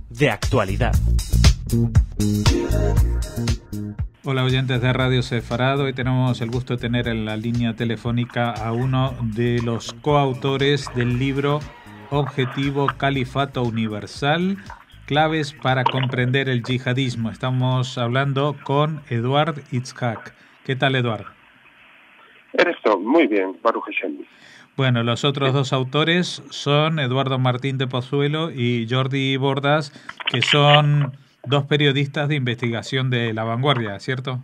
De actualidad. Hola oyentes de Radio Sefarad, hoy tenemos el gusto de tener en la línea telefónica a uno de los coautores del libro Objetivo Califato Universal, claves para comprender el yihadismo. Estamos hablando con Eduard Itzhak. ¿Qué tal, Eduard? Esto, muy bien, Baruch Hashem. Bueno, los otros dos autores son Eduardo Martín de Pozuelo y Jordi Bordas, que son dos periodistas de investigación de La Vanguardia, ¿cierto?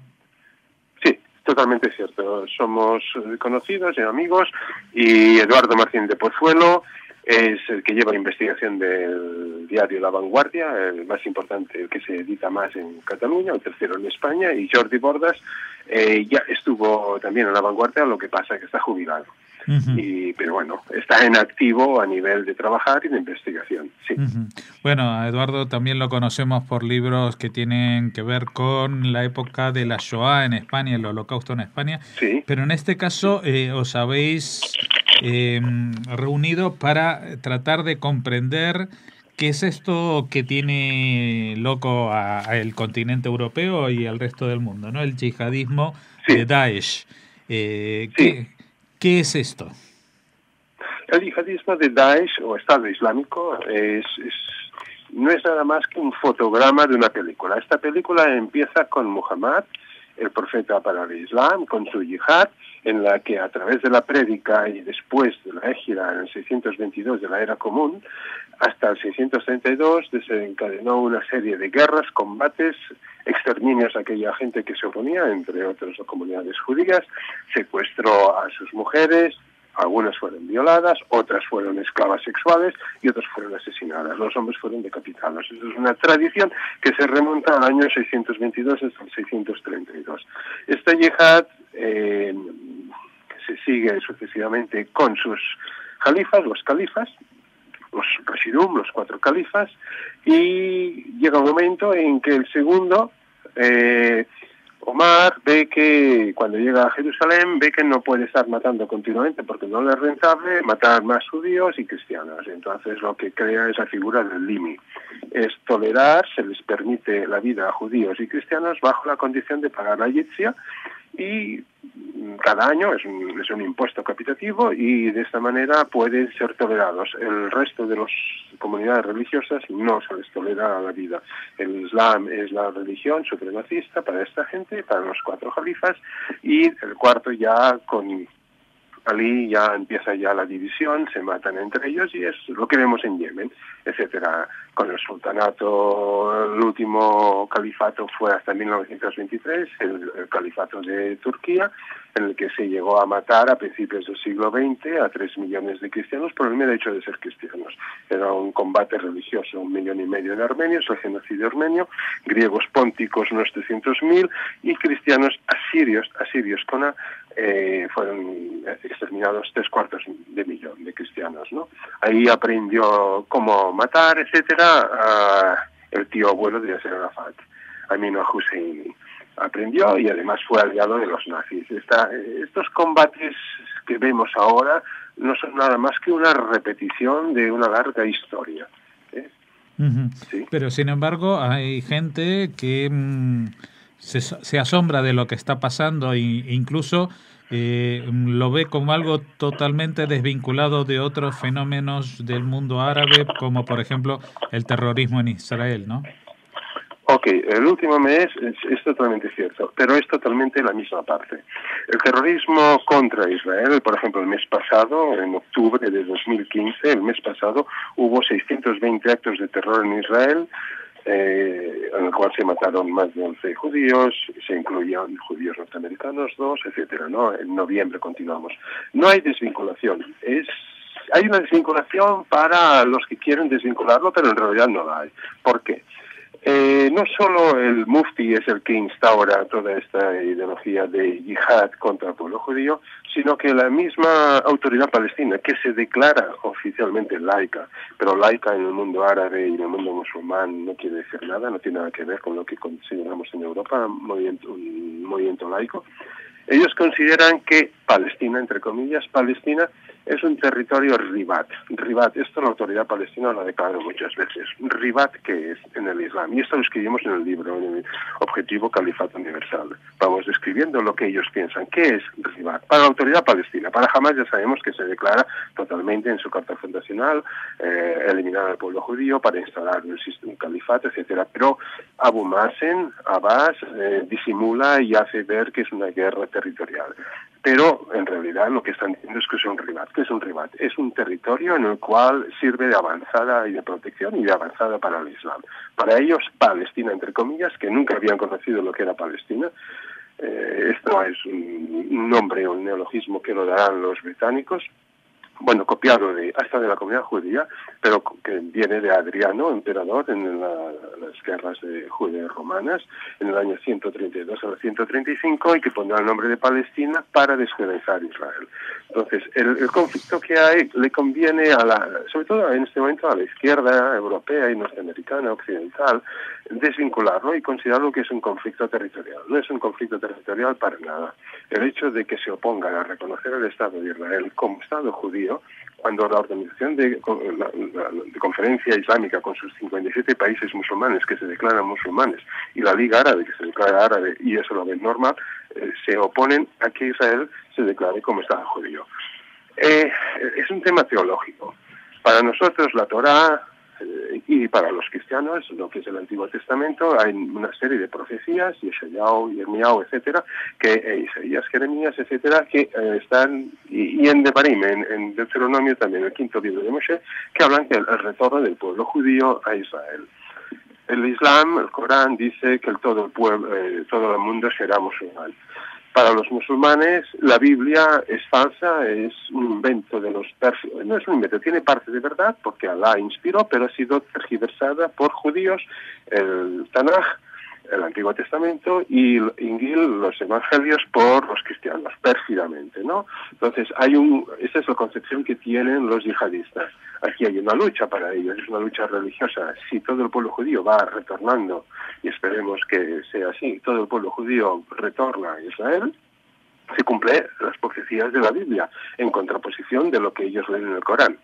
Sí, totalmente cierto. Somos conocidos y amigos, y Eduardo Martín de Pozuelo es el que lleva la investigación del diario La Vanguardia, el más importante, el que se edita más en Cataluña, el tercero en España, y Jordi Bordas ya estuvo también en La Vanguardia, lo que pasa es que está jubilado. Pero bueno, está en activo a nivel de trabajar y de investigación, sí. Bueno, a Eduardo también lo conocemos por libros que tienen que ver con la época de la Shoah en España, el Holocausto en España, sí. Pero en este caso os habéis reunido para tratar de comprender qué es esto que tiene loco a el continente europeo y al resto del mundo, ¿no? El yihadismo de Daesh. ¿Qué es esto? El yihadismo de Daesh, o Estado Islámico, no es nada más que un fotograma de una película. Esta película empieza con Muhammad, el profeta para el Islam, con su yihad, en la que a través de la prédica y después de la Égira en el 622 de la Era Común, hasta el 632 desencadenó una serie de guerras, combates, exterminios a aquella gente que se oponía, entre otras comunidades judías, secuestró a sus mujeres, algunas fueron violadas, otras fueron esclavas sexuales y otras fueron asesinadas. Los hombres fueron decapitados. Eso es una tradición que se remonta al año 622 hasta el 632. Esta yihad se sigue sucesivamente con sus califas, los Rashidun, los 4 califas, y llega un momento en que el segundo, Omar, ve que cuando llega a Jerusalén ve que no puede estar matando continuamente porque no le es rentable matar más judíos y cristianos. Entonces lo que crea es la figura del Limi. Es tolerar, se les permite la vida a judíos y cristianos bajo la condición de pagar la jizya, y cada año es un impuesto capitativo, y de esta manera pueden ser tolerados. El resto de las comunidades religiosas no se les tolera la vida. El Islam es la religión supremacista para esta gente, para los 4 califas, y el cuarto ya con Ali ya empieza ya la división, se matan entre ellos, y es lo que vemos en Yemen, etcétera. Con el sultanato, el último califato fue hasta 1923, el califato de Turquía, en el que se llegó a matar a principios del siglo XX a 3 millones de cristianos por el mero hecho de ser cristianos. Era un combate religioso, 1,5 millones de armenios, el genocidio armenio, griegos pónticos unos 300.000, y cristianos asirios con fueron exterminados 750.000 de cristianos, ¿no? Ahí aprendió cómo matar, etcétera, el tío abuelo de Yasser Arafat, Amin al-Husseini. Aprendió y además fue aliado de los nazis. Estos combates que vemos ahora no son nada más que una repetición de una larga historia. ¿Sí? Pero sin embargo hay gente que se asombra de lo que está pasando e incluso lo ve como algo totalmente desvinculado de otros fenómenos del mundo árabe, como por ejemplo el terrorismo en Israel, ¿no? Ok, el último mes es totalmente cierto, pero es totalmente la misma parte. El terrorismo contra Israel, por ejemplo, el mes pasado, en octubre de 2015, el mes pasado, hubo 620 actos de terror en Israel, en el cual se mataron más de 11 judíos, se incluían judíos norteamericanos, 2, etcétera, ¿no? En noviembre continuamos. No hay desvinculación. Hay una desvinculación para los que quieren desvincularlo, pero en realidad no la hay. ¿Por qué? No solo el mufti es el que instaura toda esta ideología de yihad contra el pueblo judío, sino que la misma autoridad palestina, que se declara oficialmente laica, pero laica en el mundo árabe y en el mundo musulmán no quiere decir nada, no tiene nada que ver con lo que consideramos en Europa un movimiento laico. Ellos consideran que Palestina, entre comillas, Palestina es un territorio ribat. Ribat, esto la autoridad palestina lo ha declarado muchas veces. Ribat, ¿qué es en el Islam? Y esto lo escribimos en el libro, en el Objetivo Califato Universal. Vamos describiendo lo que ellos piensan. ¿Qué es ribat? Para la autoridad palestina. Para Hamas ya sabemos que se declara totalmente en su carta fundacional eliminar al pueblo judío para instalar un califato, etcétera. Pero Abu Mazen, Abbas, disimula y hace ver que es una guerra territorial. Pero en realidad lo que están diciendo es que es un ribat. ¿Qué es un ribat? Es un territorio en el cual sirve de avanzada y de protección y de avanzada para el Islam. Para ellos, Palestina, entre comillas, que nunca habían conocido lo que era Palestina, esto es un nombre, un neologismo que lo darán los británicos, bueno, copiado hasta de la comunidad judía, pero que viene de Adriano, emperador, en las guerras judeo-romanas, en el año 132 al 135, y que pondrá el nombre de Palestina para descolonizar Israel. Entonces, el conflicto que hay le conviene sobre todo en este momento a la izquierda europea y norteamericana, occidental, desvincularlo y considerarlo que es un conflicto territorial. No es un conflicto territorial para nada. El hecho de que se opongan a reconocer el Estado de Israel como Estado judío, cuando la Organización de Conferencia Islámica, con sus 57 países musulmanes que se declaran musulmanes, y la Liga Árabe, que se declara árabe, y eso lo ven normal, se oponen a que Israel se declare como Estado judío. Es un tema teológico. Para nosotros la Torá, y para los cristianos, lo que es el Antiguo Testamento, hay una serie de profecías, Yeshayahu, Yirmiyahu, etcétera, Isaías, Jeremías, etcétera, que están, y en Devarim, en Deuteronomio también, el quinto libro de Moshe, que hablan del retorno del pueblo judío a Israel. El Islam, el Corán, dice que todo el mundo será musulmán. Para los musulmanes, la Biblia es falsa, es un invento de los persios. No es un invento, tiene parte de verdad, porque Alá inspiró, pero ha sido tergiversada por judíos, el Tanaj, el Antiguo Testamento, y el Injil, los evangelios, por los cristianos, pérfidamente, ¿no? Entonces, esa es la concepción que tienen los yihadistas. Aquí hay una lucha para ellos, es una lucha religiosa. Si todo el pueblo judío va retornando, y esperemos que sea así, todo el pueblo judío retorna a Israel, se cumplen las profecías de la Biblia, en contraposición de lo que ellos leen en el Corán.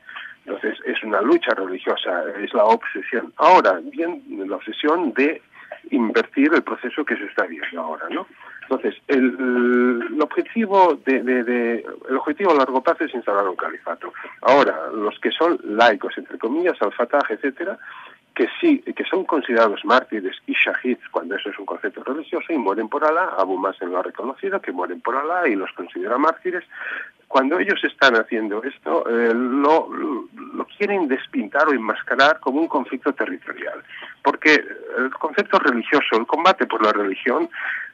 Entonces, es una lucha religiosa, es la obsesión. Ahora, bien, la obsesión de invertir el proceso que se está viendo ahora, ¿no? Entonces, el objetivo a largo plazo es instalar un califato. Ahora, los que son laicos, entre comillas, al-Fatah, etcétera, que son considerados mártires y shahids, cuando eso es un concepto religioso, y mueren por Alá, Abu Mazen lo ha reconocido, que mueren por Alá y los considera mártires. Cuando ellos están haciendo esto, lo quieren despintar o enmascarar como un conflicto territorial. Porque el concepto religioso, el combate por la religión,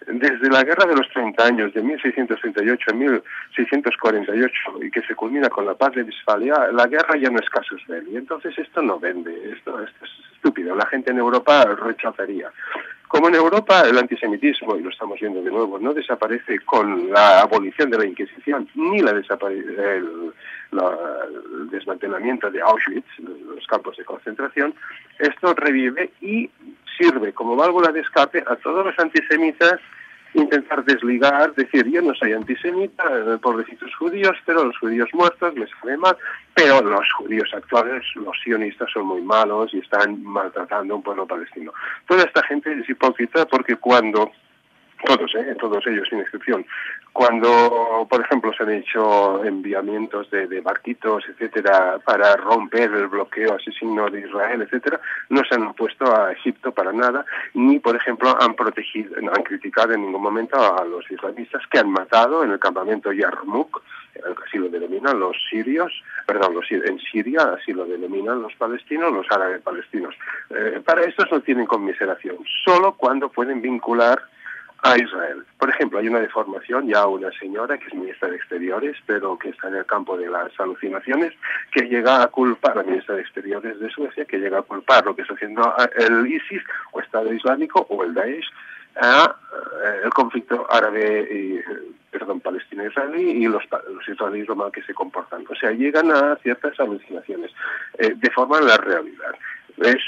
desde la Guerra de los 30 años, de 1638 a 1648, y que se culmina con la paz de Westfalia, la guerra ya no es casus belli. Entonces esto no vende, esto es estúpido. La gente en Europa rechazaría. Como en Europa el antisemitismo, y lo estamos viendo de nuevo, no desaparece con la abolición de la Inquisición, ni el desmantelamiento de Auschwitz, los campos de concentración, esto revive y sirve como válvula de escape a todos los antisemitas, intentar desligar, decir, yo no soy antisemita, pobrecitos judíos, pero los judíos muertos me saben mal, pero los judíos actuales, los sionistas, son muy malos y están maltratando a un pueblo palestino. Toda esta gente es hipócrita porque cuando todos ellos sin excepción, cuando por ejemplo se han hecho enviamientos de barquitos, etcétera, para romper el bloqueo asesino de Israel, etcétera, no se han opuesto a Egipto para nada, ni por ejemplo han criticado en ningún momento a los islamistas que han matado en el campamento Yarmouk, así lo denominan los sirios, en Siria así lo denominan los palestinos, los árabes palestinos. Para estos no tienen conmiseración, solo cuando pueden vincular a Israel. Por ejemplo, hay una deformación, ya una señora que es ministra de Exteriores, pero que está en el campo de las alucinaciones, que llega a culpar, la ministra de Exteriores de Suecia, que llega a culpar lo que está haciendo el ISIS, o Estado Islámico, o el Daesh, a el conflicto palestino-israelí y los israelíes lo mal que se comportan. O sea, llegan a ciertas alucinaciones, deforman la realidad. es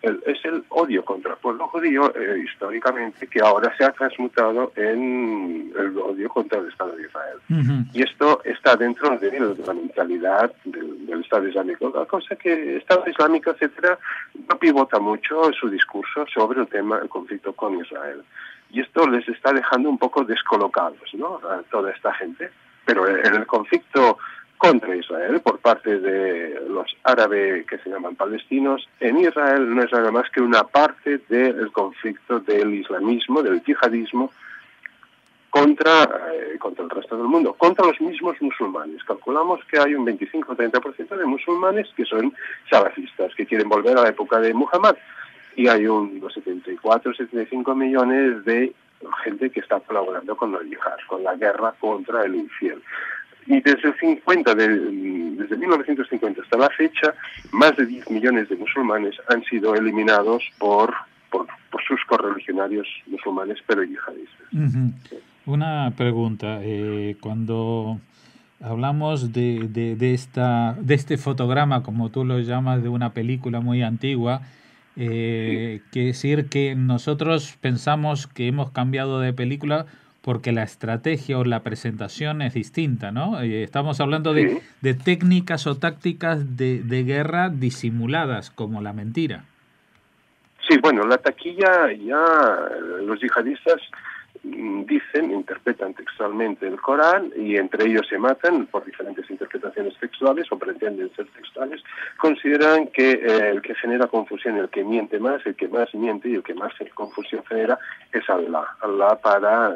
es el odio contra el pueblo judío históricamente, que ahora se ha transmutado en el odio contra el Estado de Israel. Y esto está dentro de la mentalidad del Estado Islámico. La cosa que el Estado Islámico, etcétera, no pivota mucho su discurso sobre el conflicto con Israel. Y esto les está dejando un poco descolocados, ¿no?, a toda esta gente. Pero en el conflicto contra Israel por parte de los árabes que se llaman palestinos, en Israel no es nada más que una parte del conflicto del islamismo, del yihadismo, contra el resto del mundo, contra los mismos musulmanes. Calculamos que hay un 25 o 30% de musulmanes que son salafistas, que quieren volver a la época de Muhammad, y hay unos 74 o 75 millones de gente que está colaborando con el yihad, con la guerra contra el infiel. Y desde 1950 hasta la fecha, más de 10 millones de musulmanes han sido eliminados por sus correligionarios musulmanes, pero yihadistas. Una pregunta. Cuando hablamos de este fotograma, como tú lo llamas, de una película muy antigua, quiere decir que nosotros pensamos que hemos cambiado de película porque la estrategia o la presentación es distinta, ¿no? Estamos hablando de técnicas o tácticas de guerra disimuladas, como la mentira. Sí, bueno, la taquilla ya los yihadistas interpretan textualmente el Corán, y entre ellos se matan por diferentes interpretaciones textuales o pretenden ser textuales. Consideran que el que genera confusión, el que miente más, el que más miente y el que más confusión genera es Allah para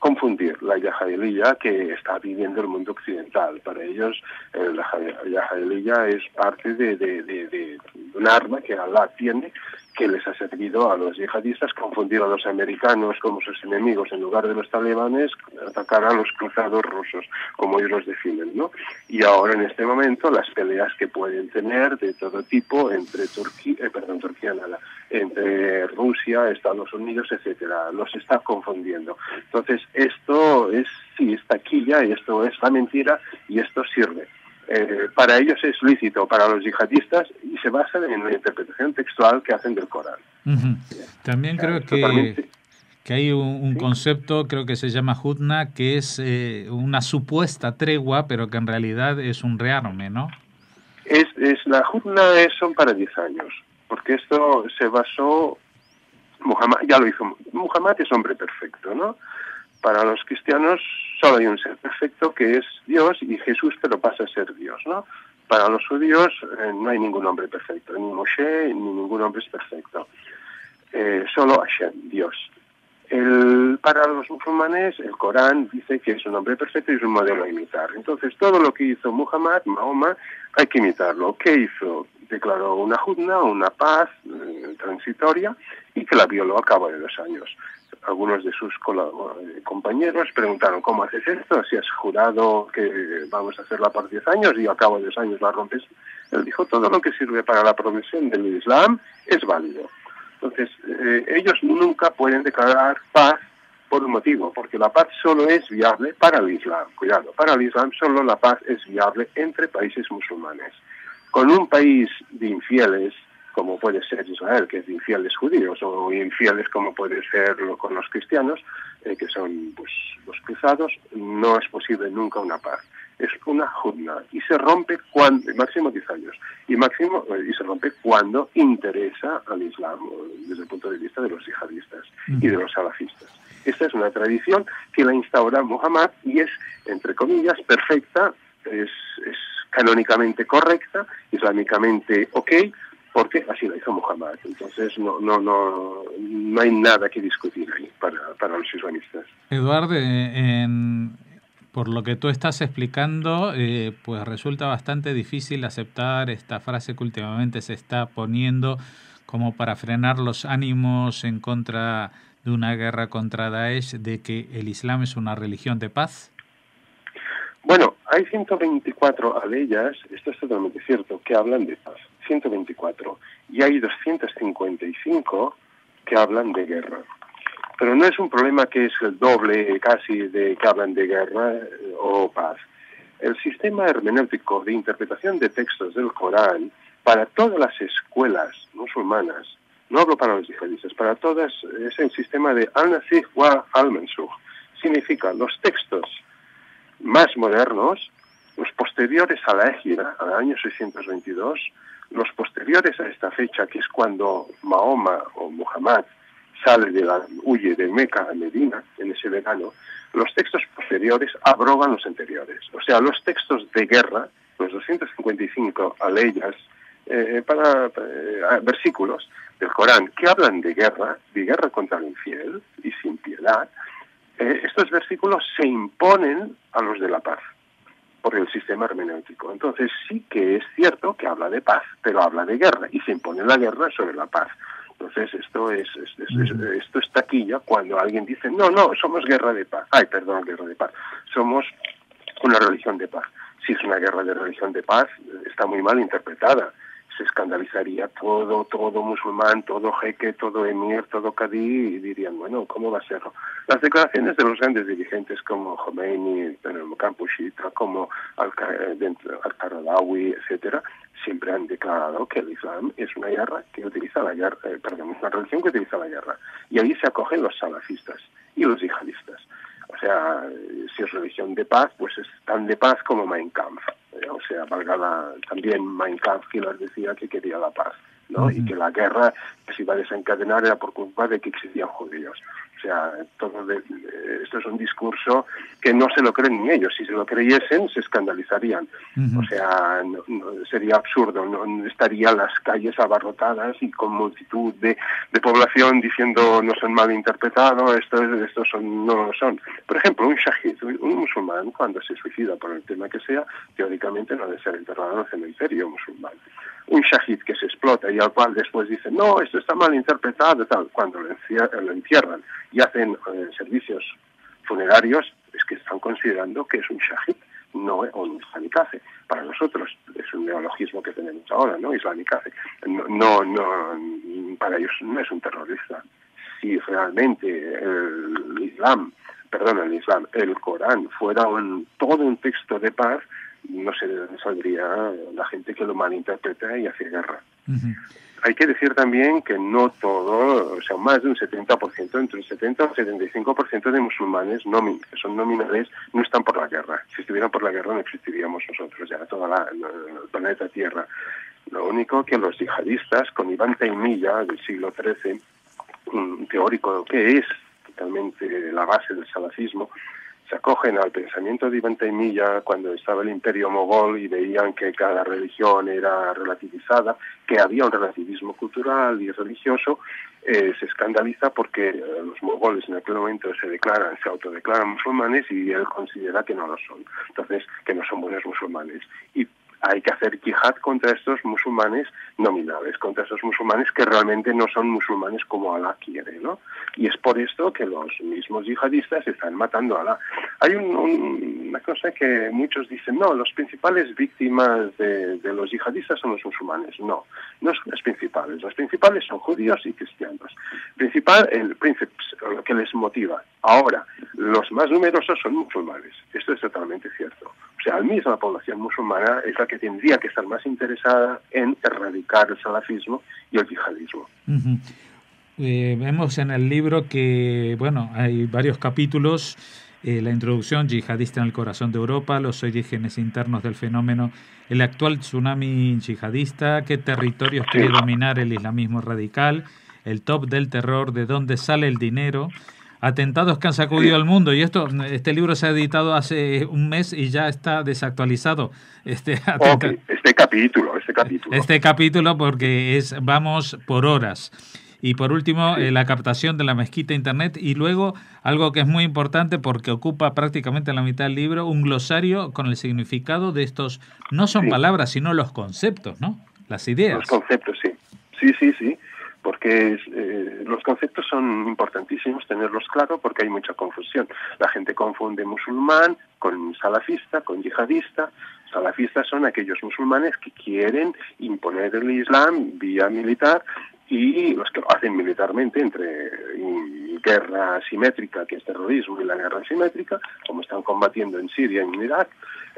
confundir la yahadiliyya que está viviendo el mundo occidental. Para ellos la yahadiliyya es parte de un arma que Allah tiene, que les ha servido a los yihadistas confundir a los americanos como sus enemigos en lugar de los talibanes, atacar a los cruzados rusos, como ellos los definen, ¿no? Y ahora en este momento las peleas que pueden tener de todo tipo entre entre Rusia, Estados Unidos, etcétera, los está confundiendo. Entonces esto es taquilla, y esto es la mentira, y esto sirve. Para ellos es lícito, para los yihadistas, y se basa en la interpretación textual que hacen del Corán. También creo que hay un concepto, creo que se llama hudna, que es una supuesta tregua, pero que en realidad es un rearme, ¿no? La hudna son para 10 años, porque esto se basó, Muhammad ya lo hizo. Muhammad es hombre perfecto, ¿no? Para los cristianos solo hay un ser perfecto, que es Dios, y Jesús pero pasa a ser Dios, ¿no? Para los judíos no hay ningún hombre perfecto, ni Moshe, ni ningún hombre es perfecto. Solo Hashem, Dios. Para los musulmanes, el Corán dice que es un hombre perfecto y es un modelo a imitar. Entonces, todo lo que hizo Mahoma, hay que imitarlo. ¿Qué hizo? Declaró una hudna, una paz transitoria, y que la violó a cabo de 2 años. Algunos de sus compañeros preguntaron: ¿cómo haces esto? Si has jurado que vamos a hacerla por 10 años y a cabo de 2 años la rompes. Él dijo: todo lo que sirve para la progresión del Islam es válido. Entonces, ellos nunca pueden declarar paz por un motivo, porque la paz solo es viable para el Islam. Cuidado, para el Islam solo la paz es viable entre países musulmanes. Con un país de infieles, como puede ser Israel, que es de infieles judíos, o infieles como puede ser con los cristianos, que son pues los cruzados, no es posible nunca una paz. Es una hudna, y se rompe máximo 10 años, y se rompe cuando interesa al Islam, desde el punto de vista de los yihadistas y de los salafistas. Esta es una tradición que la instaura Muhammad, y es, entre comillas, perfecta, es canónicamente correcta, islámicamente ok, porque así lo hizo Muhammad. Entonces no hay nada que discutir ahí para los islamistas. Eduardo, por lo que tú estás explicando, pues resulta bastante difícil aceptar esta frase que últimamente se está poniendo como para frenar los ánimos en contra de una guerra contra Daesh, de que el Islam es una religión de paz. Bueno, hay 124 aleyas, esto es totalmente cierto, que hablan de paz, 124, y hay 255 que hablan de guerra. Pero no es un problema que es el doble casi de que hablan de guerra o paz. El sistema hermenéutico de interpretación de textos del Corán para todas las escuelas musulmanas, no hablo para los yihadistas, para todas, es el sistema de al-nasikh wa al-mansukh. Significa los textos más modernos, los posteriores a la Égira, al año 622, los posteriores a esta fecha, que es cuando Mahoma o Muhammad huye de Meca a Medina en ese verano, los textos posteriores abrogan los anteriores. O sea, los textos de guerra, los 255 aleyas, versículos del Corán que hablan de guerra contra el infiel y sin piedad, estos versículos se imponen a los de la paz por el sistema hermenéutico. Entonces sí que es cierto que habla de paz, pero habla de guerra y se impone la guerra sobre la paz. Entonces esto es taquilla cuando alguien dice no, somos guerra de paz. Guerra de paz. Somos una religión de paz. Si es una guerra de religión de paz, está muy mal interpretada. Se escandalizaría todo musulmán, todo jeque, todo emir, todo cadí, y dirían, bueno, ¿cómo va a ser? Las declaraciones de los grandes dirigentes como Khomeini, en el campo chiita, como Al-Qaradawi, etcétera, siempre han declarado que el Islam es una guerra que utiliza la guerra, es una religión que utiliza la guerra. Y ahí se acogen los salafistas y los yihadistas. O sea, si es religión de paz, pues es tan de paz como Mein Kampf. O sea, también Mein Kampf que les decía que quería la paz, ¿no? Y que la guerra que se iba a desencadenar era por culpa de que existían judíos. O sea, esto es un discurso que no se lo creen ni ellos. Si se lo creyesen, se escandalizarían. O sea, sería absurdo. No estarían las calles abarrotadas y con multitud de población diciendo no son mal interpretados, estos no lo son. Por ejemplo, un shahid, un musulmán, cuando se suicida por el tema que sea, teóricamente no debe ser enterrado en el cementerio musulmán. Un shahid que se explota y al cual después dicen no, esto está mal interpretado, tal, cuando lo entierran y hacen servicios funerarios, es que están considerando que es un shahid, no un islamikaze. Para nosotros es un neologismo que tenemos ahora, ¿no? Islamikaze. No, para ellos no es un terrorista. Si realmente el Corán fuera todo un texto de paz, no se saldría la gente que lo malinterpreta y hace guerra. Hay que decir también que no todo, o sea, más de un 70%, entre el 70 y el 75% de musulmanes que son nominales no están por la guerra. Si estuvieran por la guerra no existiríamos nosotros, ya el planeta Tierra. Lo único que los yihadistas, con Ibn Taymiyya del siglo XIII, un teórico que es totalmente la base del salafismo, se acogen al pensamiento de Ibn Taymiyya cuando estaba el imperio mogol y veían que cada religión era relativizada, que había un relativismo cultural y religioso. Se escandaliza porque los mogoles en aquel momento se autodeclaran musulmanes y él considera que no lo son, entonces que no son buenos musulmanes. Y hay que hacer yihad contra estos musulmanes nominales, contra estos musulmanes que realmente no son musulmanes como Alá quiere, ¿no? Y es por esto que los mismos yihadistas están matando a Alá. Hay una cosa que muchos dicen, no, los principales víctimas de los yihadistas son los musulmanes. No son las principales son judíos y cristianos. Lo que les motiva. Ahora, los más numerosos son musulmanes. Esto es totalmente cierto. O sea, la misma población musulmana es la que tendría que estar más interesada en erradicar el salafismo y el yihadismo. Vemos en el libro que, hay varios capítulos, la introducción, yihadista en el corazón de Europa, los orígenes internos del fenómeno, el actual tsunami yihadista, qué territorios quiere dominar el islamismo radical, el top del terror, de dónde sale el dinero, atentados que han sacudido al mundo. Y este libro se ha editado hace un mes y ya está desactualizado. Este capítulo porque vamos por horas. Y por último, la captación de la mezquita internet, y luego algo que es muy importante porque ocupa prácticamente la mitad del libro, un glosario con el significado de estos, no son palabras, sino los conceptos, ¿no? Las ideas. Los conceptos, sí. Porque los conceptos son importantísimos tenerlos claros porque hay mucha confusión. La gente confunde musulmán con salafista, con yihadista. Salafistas son aquellos musulmanes que quieren imponer el Islam vía militar, y los que lo hacen militarmente entre guerra asimétrica, que es terrorismo, y la guerra asimétrica, como están combatiendo en Siria, en Irak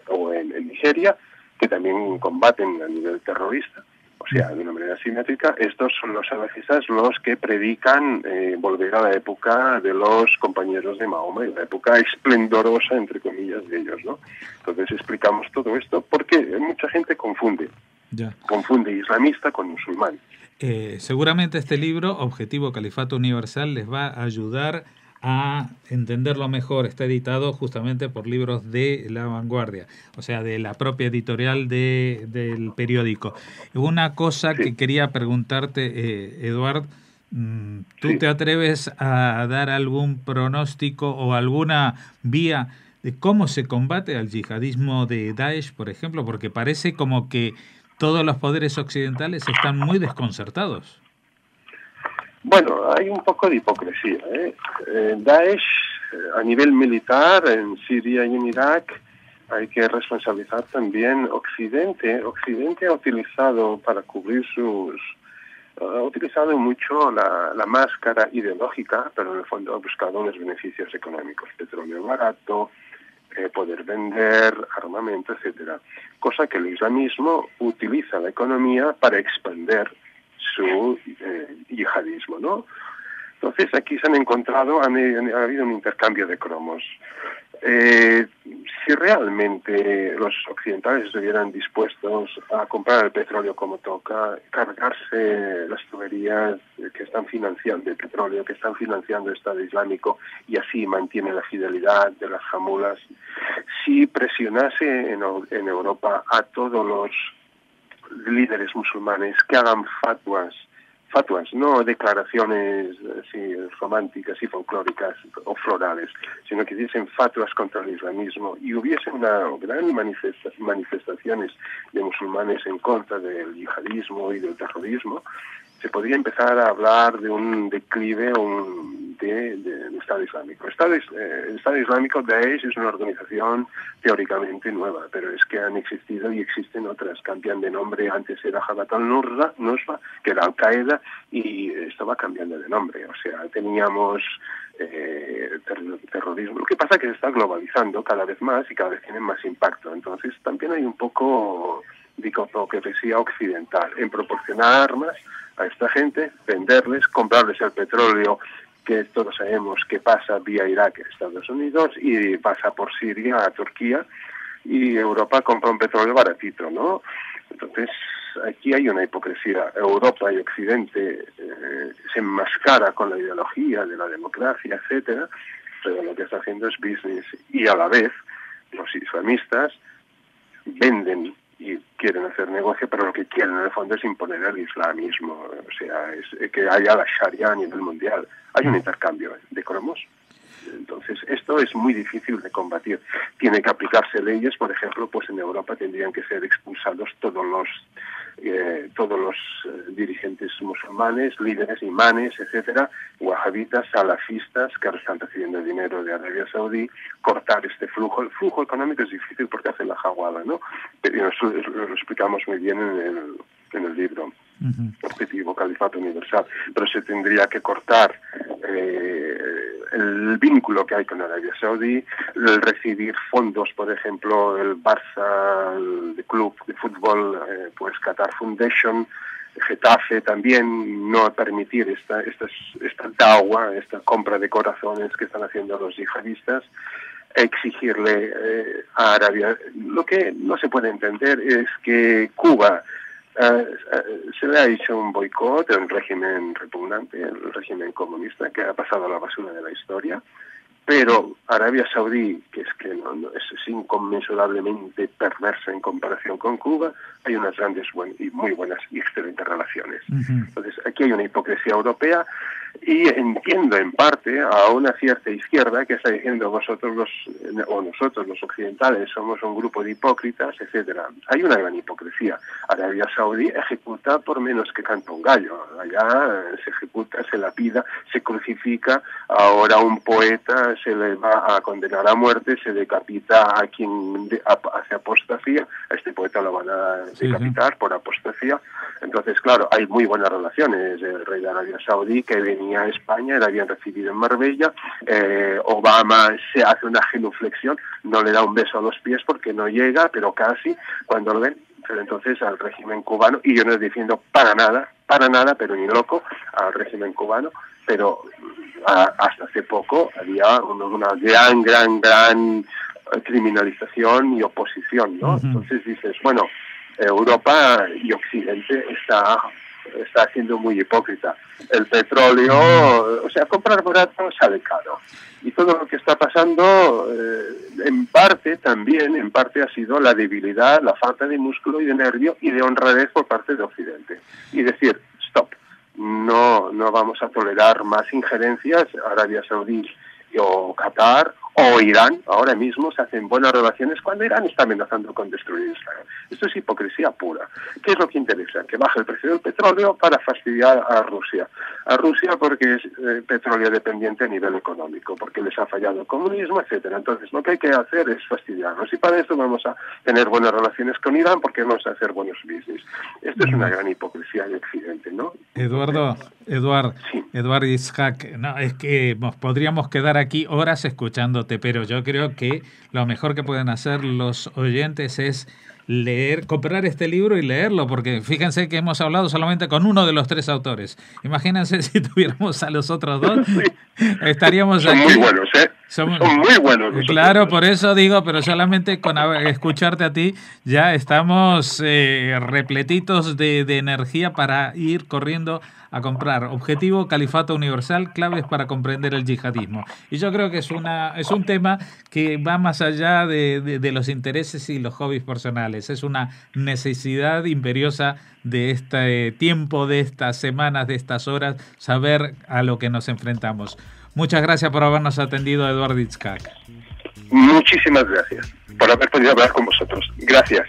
o en Nigeria, que también combaten a nivel terrorista. O sea, de una manera simétrica. Estos son los salafistas los que predican volver a la época de los compañeros de Mahoma, y la época esplendorosa, entre comillas, de ellos, ¿no? Entonces explicamos todo esto porque mucha gente confunde islamista con musulmán. Seguramente este libro, Objetivo Califato Universal, les va a ayudar a entenderlo mejor. Está editado justamente por Libros de La Vanguardia, o sea, de la propia editorial del periódico. Una cosa que quería preguntarte, Eduard, ¿tú te atreves a dar algún pronóstico o alguna vía de cómo se combate al yihadismo de Daesh, por ejemplo? Porque parece como que todos los poderes occidentales están muy desconcertados. Bueno, hay un poco de hipocresía, ¿eh? Daesh, a nivel militar, en Siria y en Irak, hay que responsabilizar también Occidente. Occidente ha utilizado para cubrir ha utilizado mucho la máscara ideológica, pero en el fondo ha buscado unos beneficios económicos, petróleo barato, poder vender, armamento, etcétera. Cosa que el islamismo utiliza la economía para expandir su yihadismo, ¿no? Entonces aquí se han encontrado, ha habido un intercambio de cromos. Si realmente los occidentales estuvieran dispuestos a comprar el petróleo como toca, cargarse las tuberías que están financiando el petróleo, que están financiando el Estado Islámico, y así mantiene la fidelidad de las jamulas, si presionase en Europa a todos los líderes musulmanes que hagan fatwas, no declaraciones así románticas y folclóricas o florales, sino que hiciesen fatwas contra el islamismo, y hubiese una gran manifestaciones de musulmanes en contra del yihadismo y del terrorismo, se podría empezar a hablar de un declive del Estado Islámico. El Estado Islámico, Daesh, es una organización teóricamente nueva, pero es que han existido y existen otras. Cambian de nombre. Antes era Jabhat al-Nusra, que era Al-Qaeda, y esto va cambiando de nombre. O sea, teníamos terrorismo. Lo que pasa es que se está globalizando cada vez más y cada vez tienen más impacto. Entonces también hay un poco de hipocresía occidental en proporcionar armas a esta gente, venderles, comprarles el petróleo, que todos sabemos que pasa vía Irak a Estados Unidos y pasa por Siria a Turquía, y Europa compra un petróleo baratito, ¿no? Entonces aquí hay una hipocresía. Europa y Occidente se enmascara con la ideología de la democracia, etcétera, pero lo que está haciendo es business, y a la vez los islamistas venden y quieren hacer negocio, pero lo que quieren en el fondo es imponer el islamismo, o sea, es que haya la Sharia a nivel mundial. Hay un intercambio de cromos. Entonces, esto es muy difícil de combatir. Tiene que aplicarse leyes, por ejemplo, pues en Europa tendrían que ser expulsados todos los dirigentes musulmanes, líderes, imanes, etcétera, wahabitas, salafistas, que ahora están recibiendo dinero de Arabia Saudí, cortar este flujo. El flujo económico es difícil porque hace la jawala, ¿no? Pero eso lo explicamos muy bien en el libro. Objetivo Califato Universal, pero se tendría que cortar el vínculo que hay con Arabia Saudí, el recibir fondos, por ejemplo, el Barça, el club de fútbol, pues Qatar Foundation, Getafe también, no permitir esta da'wa, esta compra de corazones que están haciendo los yihadistas, exigirle a Arabia. Lo que no se puede entender es que Cuba se le ha hecho un boicot, un régimen repugnante, el régimen comunista que ha pasado a la basura de la historia, pero Arabia Saudí, que es inconmensurablemente perversa en comparación con Cuba, hay unas grandes y muy buenas y excelentes relaciones. Entonces, aquí hay una hipocresía europea, y entiendo en parte a una cierta izquierda que está diciendo nosotros los occidentales somos un grupo de hipócritas, etcétera. Hay una gran hipocresía. Arabia Saudí ejecuta por menos que canta un gallo. Allá se ejecuta, se lapida, se crucifica. Ahora un poeta se le va a condenar a muerte, se decapita a quien hace apostasía. A este poeta lo van a decapitar por apostasía. Entonces, claro, hay muy buenas relaciones. El rey de Arabia Saudí, que venía a España, era bien recibido en Marbella. Obama se hace una genuflexión, no le da un beso a los pies porque no llega, pero casi, cuando lo ven, pero entonces al régimen cubano, y yo no defiendo para nada, pero ni loco, al régimen cubano, pero hasta hace poco había una gran criminalización y oposición, ¿no? Entonces dices, bueno, Europa y Occidente está siendo muy hipócrita. El petróleo, o sea, comprar barato sale caro. Y todo lo que está pasando, en parte ha sido la debilidad, la falta de músculo y de nervio y de honradez por parte de Occidente. Y decir, stop, no vamos a tolerar más injerencias. Arabia Saudí o Qatar o Irán ahora mismo se hacen buenas relaciones cuando Irán está amenazando con destruir Israel. Esto es hipocresía pura. ¿Qué es lo que interesa? Que baje el precio del petróleo para fastidiar a Rusia. A Rusia porque es petróleo dependiente a nivel económico, porque les ha fallado el comunismo, etcétera. Entonces lo que hay que hacer es fastidiarnos. Y para eso vamos a tener buenas relaciones con Irán porque vamos a hacer buenos business. Esto es una gran hipocresía de Occidente, ¿no? Eduard Yitzhak, no, es que podríamos quedar aquí horas escuchándote, pero yo creo que lo mejor que pueden hacer los oyentes es comprar este libro y leerlo, porque fíjense que hemos hablado solamente con uno de los 3 autores. Imagínense si tuviéramos a los otros 2, estaríamos aquí. Son muy buenos, ¿eh? Son muy buenos. Claro, por eso digo, pero solamente con escucharte a ti ya estamos repletitos de energía para ir corriendo a comprar. Objetivo Califato Universal, claves para comprender el yihadismo. Y yo creo que es un tema que va más allá de los intereses y los hobbies personales. Es una necesidad imperiosa de este tiempo, de estas semanas, de estas horas, saber a lo que nos enfrentamos. Muchas gracias por habernos atendido, Eduard Yitzhak. Muchísimas gracias por haber podido hablar con vosotros. Gracias.